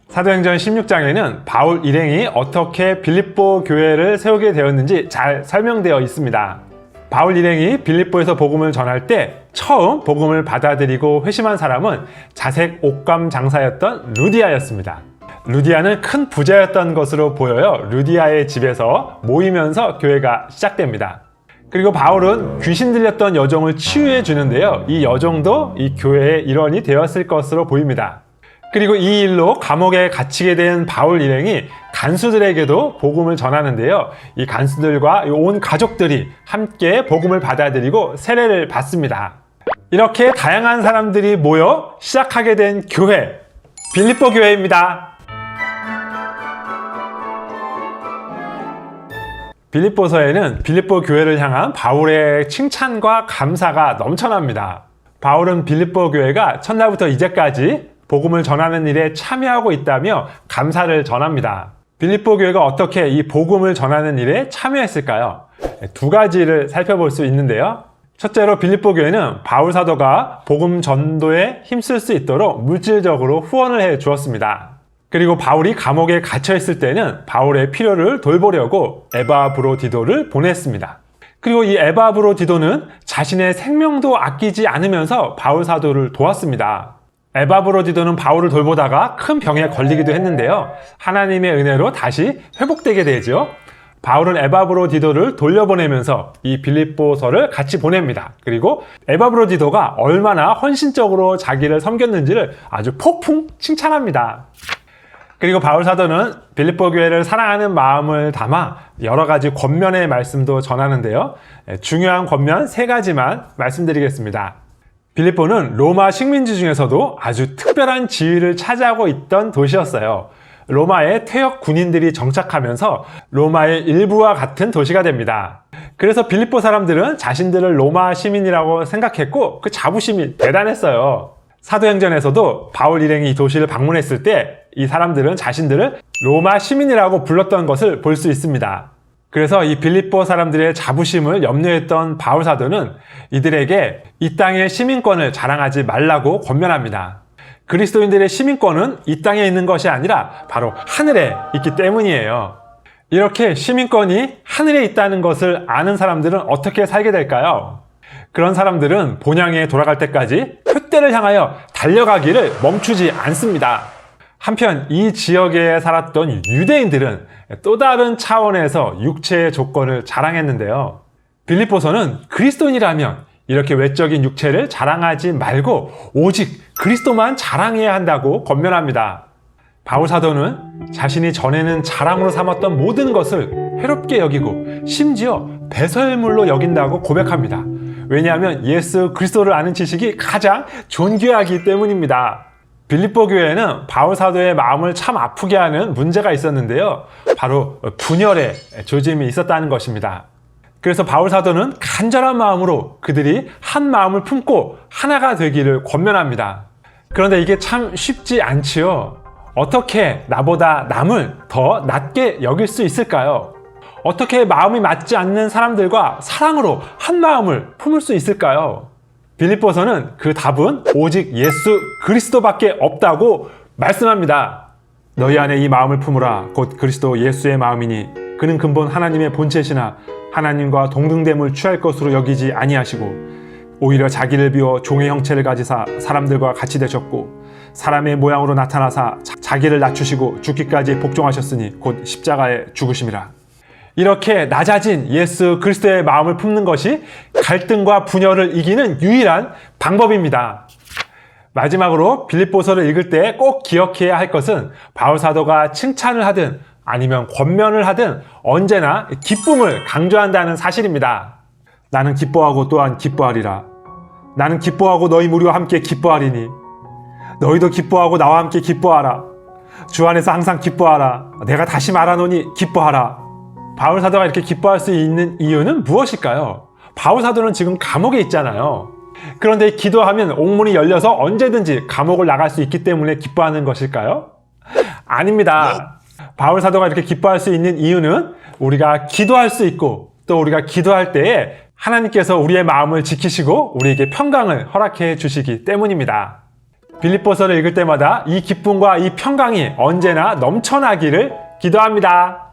사도행전 16장에는 바울 일행이 어떻게 빌립보 교회를 세우게 되었는지 잘 설명되어 있습니다. 바울 일행이 빌립보에서 복음을 전할 때 처음 복음을 받아들이고 회심한 사람은 자색 옷감 장사였던 루디아였습니다. 루디아는 큰 부자였던 것으로 보여요. 루디아의 집에서 모이면서 교회가 시작됩니다. 그리고 바울은 귀신 들렸던 여종을 치유해 주는데요. 이 여종도 이 교회의 일원이 되었을 것으로 보입니다. 그리고 이 일로 감옥에 갇히게 된 바울 일행이 간수들에게도 복음을 전하는데요. 이 간수들과 온 가족들이 함께 복음을 받아들이고 세례를 받습니다. 이렇게 다양한 사람들이 모여 시작하게 된 교회, 빌립보 교회입니다. 빌립보서에는 빌립보 교회를 향한 바울의 칭찬과 감사가 넘쳐납니다. 바울은 빌립보 교회가 첫날부터 이제까지 복음을 전하는 일에 참여하고 있다며 감사를 전합니다. 빌립보 교회가 어떻게 이 복음을 전하는 일에 참여했을까요? 두 가지를 살펴볼 수 있는데요. 첫째로 빌립보 교회는 바울 사도가 복음 전도에 힘쓸 수 있도록 물질적으로 후원을 해 주었습니다. 그리고 바울이 감옥에 갇혀 있을 때는 바울의 필요를 돌보려고 에바브로디도를 보냈습니다. 그리고 이 에바브로디도는 자신의 생명도 아끼지 않으면서 바울 사도를 도왔습니다. 에바브로디도는 바울을 돌보다가 큰 병에 걸리기도 했는데요. 하나님의 은혜로 다시 회복되게 되죠. 바울은 에바브로디도를 돌려보내면서 이 빌립보서를 같이 보냅니다. 그리고 에바브로디도가 얼마나 헌신적으로 자기를 섬겼는지를 아주 폭풍 칭찬합니다. 그리고 바울 사도는 빌립보 교회를 사랑하는 마음을 담아 여러 가지 권면의 말씀도 전하는데요. 중요한 권면 3가지만 말씀드리겠습니다. 빌립보는 로마 식민지 중에서도 아주 특별한 지위를 차지하고 있던 도시였어요. 로마에 퇴역 군인들이 정착하면서 로마의 일부와 같은 도시가 됩니다. 그래서 빌립보 사람들은 자신들을 로마 시민이라고 생각했고 그 자부심이 대단했어요. 사도행전에서도 바울 일행이 이 도시를 방문했을 때 이 사람들은 자신들을 로마 시민이라고 불렀던 것을 볼 수 있습니다. 그래서 이 빌립보 사람들의 자부심을 염려했던 바울 사도는 이들에게 이 땅의 시민권을 자랑하지 말라고 권면합니다. 그리스도인들의 시민권은 이 땅에 있는 것이 아니라 바로 하늘에 있기 때문이에요. 이렇게 시민권이 하늘에 있다는 것을 아는 사람들은 어떻게 살게 될까요? 그런 사람들은 본향에 돌아갈 때까지 표대를 향하여 달려가기를 멈추지 않습니다. 한편 이 지역에 살았던 유대인들은 또 다른 차원에서 육체의 조건을 자랑했는데요. 빌립보서는 그리스도인이라면 이렇게 외적인 육체를 자랑하지 말고 오직 그리스도만 자랑해야 한다고 권면합니다. 바울 사도는 자신이 전에는 자랑으로 삼았던 모든 것을 해롭게 여기고 심지어 배설물로 여긴다고 고백합니다. 왜냐하면 예수 그리스도를 아는 지식이 가장 존귀하기 때문입니다. 빌립보 교회에는 바울 사도의 마음을 참 아프게 하는 문제가 있었는데요. 바로 분열의 조짐이 있었다는 것입니다. 그래서 바울 사도는 간절한 마음으로 그들이 한 마음을 품고 하나가 되기를 권면합니다. 그런데 이게 참 쉽지 않지요. 어떻게 나보다 남을 더 낮게 여길 수 있을까요? 어떻게 마음이 맞지 않는 사람들과 사랑으로 한 마음을 품을 수 있을까요? 빌립보서는 그 답은 오직 예수 그리스도밖에 없다고 말씀합니다. 너희 안에 이 마음을 품으라. 곧 그리스도 예수의 마음이니 그는 근본 하나님의 본체시나 하나님과 동등됨을 취할 것으로 여기지 아니하시고 오히려 자기를 비워 종의 형체를 가지사 사람들과 같이 되셨고 사람의 모양으로 나타나사 자기를 낮추시고 죽기까지 복종하셨으니 곧 십자가에 죽으심이라. 이렇게 낮아진 예수 그리스도의 마음을 품는 것이 갈등과 분열을 이기는 유일한 방법입니다. 마지막으로 빌립보서를 읽을 때 꼭 기억해야 할 것은 바울 사도가 칭찬을 하든 아니면 권면을 하든 언제나 기쁨을 강조한다는 사실입니다. 나는 기뻐하고 또한 기뻐하리라. 나는 기뻐하고 너희 무리와 함께 기뻐하리니 너희도 기뻐하고 나와 함께 기뻐하라. 주 안에서 항상 기뻐하라. 내가 다시 말하노니 기뻐하라. 바울 사도가 이렇게 기뻐할 수 있는 이유는 무엇일까요? 바울 사도는 지금 감옥에 있잖아요. 그런데 기도하면 옥문이 열려서 언제든지 감옥을 나갈 수 있기 때문에 기뻐하는 것일까요? 아닙니다. 바울 사도가 이렇게 기뻐할 수 있는 이유는 우리가 기도할 수 있고 또 우리가 기도할 때에 하나님께서 우리의 마음을 지키시고 우리에게 평강을 허락해 주시기 때문입니다. 빌립보서를 읽을 때마다 이 기쁨과 이 평강이 언제나 넘쳐나기를 기도합니다.